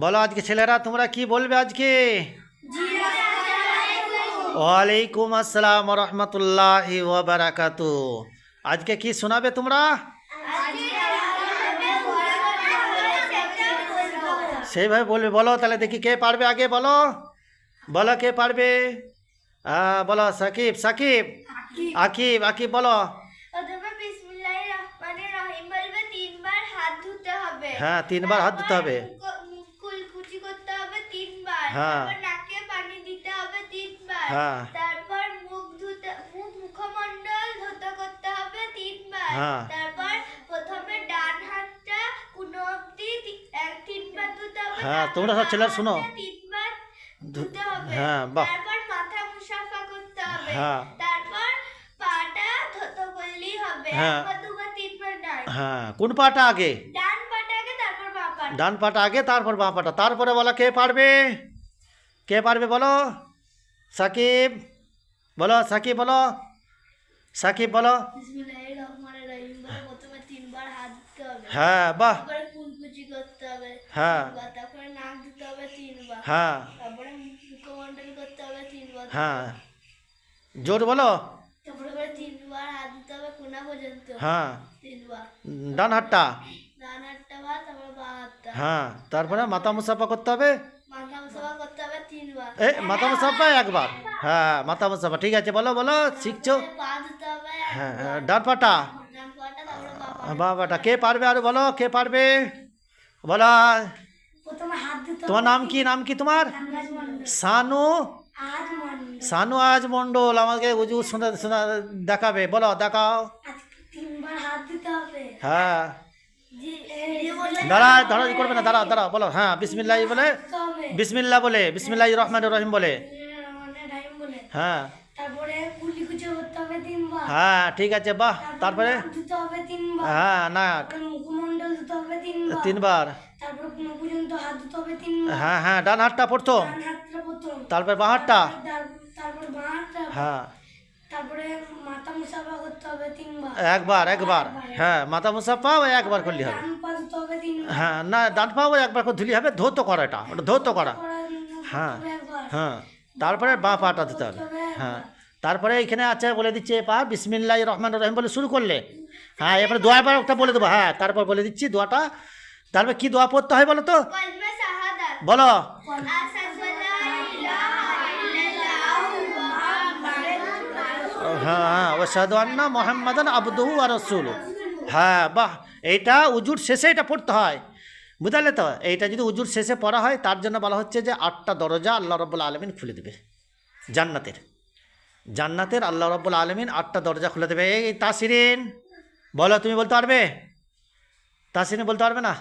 বলো আজকে ছেলেরা তোমরা কি বলবে আজকে? ওয়ালাইকুম আসসালাম রহমতুল্লাহি ওয়া বারাকাতু। আজকে কি শোনাবে তোমরা? সেইভাবে বলবে। বলো তাহলে দেখি কে পারবে আগে বলো। বলো কে পারবে। বলো সাকিব সাকিব আকিব আকিব বলো। প্রথমে বিসমিল্লাহির রহমানির রহিম বলবে, তিনবার হাত ধুতে হবে। হ্যাঁ, তিনবার হাত ধুতে হবে। মুখ কুলকুচি করতে হবে তিনবার। হ্যাঁ। তারপর নাকে পানি দিতে হবে তিনবার। হ্যাঁ। তারপর মুখমণ্ডল ধৌত করতে হবে তিনবার। হ্যাঁ। তারপর প্রথমে ডান হাতটা কোন অবধি তিনবার ধুতে হবে। হ্যাঁ, তোমরা সব ছেলেরা শোনো। তিনবার ধুতে হবে। হ্যাঁ, বাহ। তারপর মাথা মুসাফা করতে হবে। হ্যাঁ। তারপর পাটা ধৌত করলেই হবে। হ্যাঁ। একবার দুবার তিনবার নয়। হ্যাঁ, কোন পাটা আগে? ডান পাটা আগে, তারপর বাঁ পাটা। ডান পাটা আগে তারপর বাঁ পাটা। তারপরে বলো কে পারবে। কে পারবে বলো। সাকিব বলো। সাকিব বলো। সাকিব বলো। বিসমিল্লাহির রহমানির রহিম বলে প্রথমে তিনবার হাত ধুতে হবে। হ্যাঁ, বাহ। তারপরে কুলকুচি করতে হবে হ্যাঁ। তিনবার। তারপরে নাক ধুতে হবে তিনবার। হ্যাঁ। তারপরে মুখমণ্ডল করতে হবে তিনবার। হ্যাঁ, জোর বলো। তারপরে তিনবার হাত ধুতে হবে কোনা পর্যন্ত। হ্যাঁ, তিনবার। ডান হাতটা। ডান হাতটা বাদ, তারপরে বাঁ হাতটা। হ্যাঁ, তারপরে মাথা মুসাফা করতে হবে। মাথা মুসাফা করতে হবে তিনবার। মাথা মুসাফা একবার। হ্যাঁ, মাথা মুসাফা ঠিক আছে। বলো বলো শিখছো। পা ধুতে হবে হ্যাঁ, একবার। ডান পাটা। ডান পাটা, তারপরে বাঁ পাটা। বাঁ পাটা। কে পারবে আর বলো কে পারবে বলো। প্রথমে হাত ধুতে তোমার নাম কি? নাম কি তোমার? সানু। সানু আজ মন্ডল আমাকে উজু শোনা শোনা দেখাবে। বলো দেখাও। তিনবার হাত দিতে হবে। হ্যাঁ, দাঁড়া দাঁড়া করবে না, দাঁড়া দাঁড়া বলো। হ্যাঁ, বিসমিল্লাহ বলে। বিসমিল্লাহ বলে। বিসমিল্লাহির রহমানির রহিম বলে। হ্যাঁ। তারপরে কুলি কুচি করতে হবে তিনবার। হ্যাঁ, ঠিক আছে, বাহ। তারপরে নাক ধুতে হবে তিনবার। হ্যাঁ, না তারপরে মুখমণ্ডল ধুতে হবে তিনবার। তিনবার। তারপর কোন পর্যন্ত হাত ধুতে হবে তিনবার। হ্যাঁ হ্যাঁ, ডান হাতটা প্রথম। ডান হাতটা প্রথম। তারপর বাঁ হাতটা। তারপর বাঁ হাতটা। হ্যাঁ, তারপরে মাথা মুসাফা করতে হবে তিনবার। একবার একবার। হ্যাঁ, মাথা মুসাফা ওই একবার করলে হবে। ডান পা ধুতে হবে তিনবার। হ্যাঁ, না ডান পা ওই একবার করে ধুলি হবে। ধৌত করা এটা, ওটা ধৌত করা। হ্যাঁ। একবার। হ্যাঁ, তারপরে বাঁ পাটা দিতে হবে। হ্যাঁ, তারপরে এখানে আছে বলে দিচ্ছে পা বিসমিল্লাহির রহমানির রহিম বলে শুরু করলে। হ্যাঁ, এবারে দোয়া এবার একটা বলে দেবো। হ্যাঁ, তারপর বলে দিচ্ছি দোয়াটা। তারপরে কি দোয়া পড়তে হয় বলো তো। কলমা শাহাদাত। বলো। আশহাদু আল্লা ইলাহা ইল্লাল্লাহু মুহাম্মাদুর হ্যাঁ হ্যাঁ, ওয়াশহাদু আন্না মুহাম্মাদান আবদুহু ওয়া রাসূলুহু। হ্যাঁ, বাহ। এইটা উজুর শেষে এটা পড়তে হয়, বুঝলে তো। এইটা যদি উজুর শেষে পড়া হয় তার জন্য বলা হচ্ছে যে 8টা দরজা আল্লাহ রাব্বুল আলামিন খুলে দেবে জান্নাতের। জান্নাতের আল্লাহ রাব্বুল আলামিন 8টা দরজা খুলে দেবে। এই তাসরিন বলো, তুমি বলতে পারবে? তাসরিন বলতে পারবে না?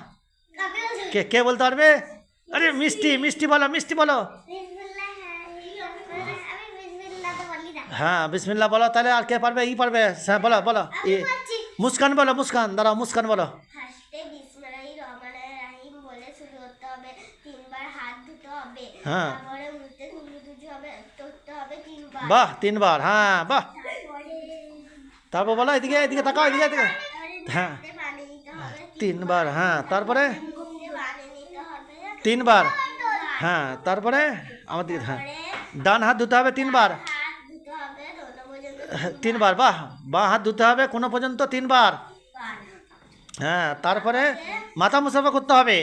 কে কে বলতে পারবে? আরে মিষ্টি মিষ্টি বলো, মিষ্টি বলো। হ্যাঁ, বিসমিল্লাহ বলো। তাহলে আর কে পারবে? পারবে। হ্যাঁ, বলো বলো। মুস্কান বলো। মুস্কান দাঁড়াও, মুস্কান বলো। ফার্স্টে বিসমিল্লাহির রহমানির রহিম বলে শুরু করতে হবে। তিনবার হাত ধুতে হবে। হ্যাঁ। তারপরে মুখে কুলি কুচি হবে করতে হবে তিনবার। বাহ, তিনবার। হ্যাঁ, বাহ। তারপরে তারপর বলো এদিকে এদিকে তাকাও, এদিকে এদিকে। হ্যাঁ, হাতে পানি দিতে হবে তিনবার। হ্যাঁ, তারপরে মুখে পানি দিতে হবে তিনবার। হ্যাঁ, তারপরে আমার দিকে। হ্যাঁ, ডান হাত ধুতে হবে তিনবার। হাত ধুতে হবে দোনো পর্যন্ত তিনবার। বাহ। বাঁ হাত ধুতে হবে কোনো পর্যন্ত তিনবার। হ্যাঁ, তারপরে মাথা মুসাফা করতে হবে।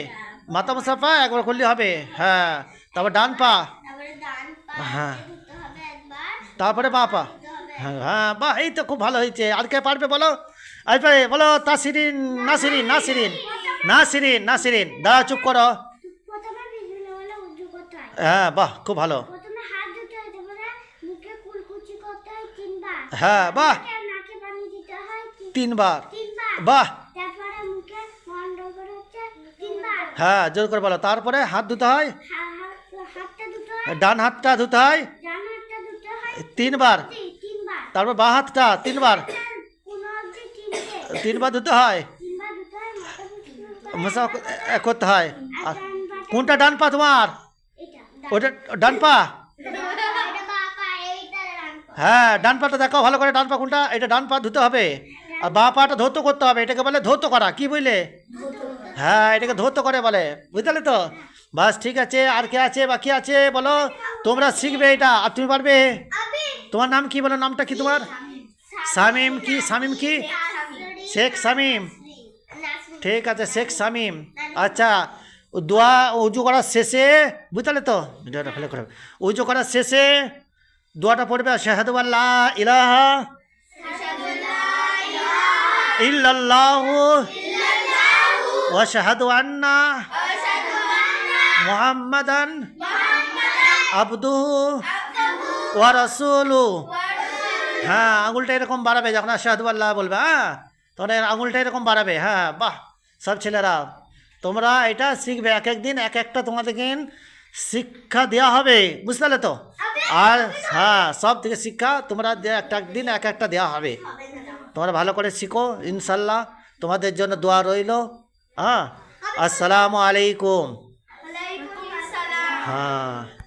মাথা মুসাফা একবার করলে হবে। হ্যাঁ, তারপর ডান পা। তারপরে ডান পা হ্যাঁ, ধুতে হবে একবার। তারপরে বাঁ পা। হ্যাঁ হ্যাঁ, বাহ। এই তো খুব ভালো হয়েছে। আর কে পারবে বলো। এরপরে বলো তাসরিন। নাসরিন নাসরিন নাসরিন নাসরিন দাঁড়া, চুপ করো। প্রথমে বিসমিল্লাহ বলে উযু করতে হয়। হ্যাঁ, বাহ, খুব ভালো। প্রথমে হাত ধুতে হয়, তারপরে মুখে কুলকুচি করতে হয় তিনবার। হ্যাঁ, বাহ। নাকে পানি দিতে হয় তিনবার। তিনবার। বাহ। তারপরে মুখে মন্ডল করে হচ্ছে তিনবার। হ্যাঁ, জোর করে বলো। তারপরে হাত ধুতে হয়। হাতটা ধুতে হয়। ডান হাতটা ধুতে হয় ডান হাতটা ধুতে হয় তিনবার। তিনবার। তারপর বাঁ হাতটা তিনবার। কোন অবধি তিনটে তিনবার ধুতে হয়। তিনবার ধুতে হয়। মাথা মুছতে হয়। মশা করতে হয়। আর ডান পাটা কোনটা ডান পা তোমার? এটা ওটা ডান পা। এটা বাবা, এইটা ডান পা। হ্যাঁ, ডান পাটা দেখাও ভালো করে। ডান পা কোনটা? এটা ডান পা ধুতে হবে। আর বাঁ পাটা ধৌত করতে হবে। এটাকে বলে ধৌত করা। কি বুঝলে? হ্যাঁ, এটাকে ধৌত করে বলে, বুঝলে তো। বাস ঠিক আছে, আর কে আছে বাকি আছে বলো? তোমরা শিখবে এটা, আর তুমি পারবে? তোমার নাম কি বলো, নামটা কি তোমার? শামিম কি? শামিম কি? শেখ শামিম। ঠিক আছে, শেখ শামিম। আচ্ছা, দোয়া উজু করার শেষে, বুঝতে তো ভিডিওটা ফেলে করে, উজু করার শেষে দোয়াটা পড়বে, আশহাদু আল্লা ইলাহা ইল্লাল্লাহু ওয়া আশহাদু আন্না মুহাম্মাদান আবদুহু ওয়া রাসূলুহু। হ্যাঁ, আঙুলটা এরকম বাড়াবে যখন আশহাদু আল্লাহ বলবে, হ্যাঁ তখন আঙুলটা এরকম বাড়াবে। হ্যাঁ, বাহ, সব ছেলেরা তোমরা এটা শিখবে, এক এক দিন এক একটা তোমাদেরকে শিক্ষা দেওয়া হবে, বুঝতে পারলে তো? আর হ্যাঁ, সব থেকে শিক্ষা তোমরা একটা দিন এক একটা দেওয়া হবে। তোমরা ভালো করে শিখো ইনশাল্লাহ, তোমাদের জন্য দোয়া রইল। হ্যাঁ, আসসালামু আলাইকুম। হ্যাঁ।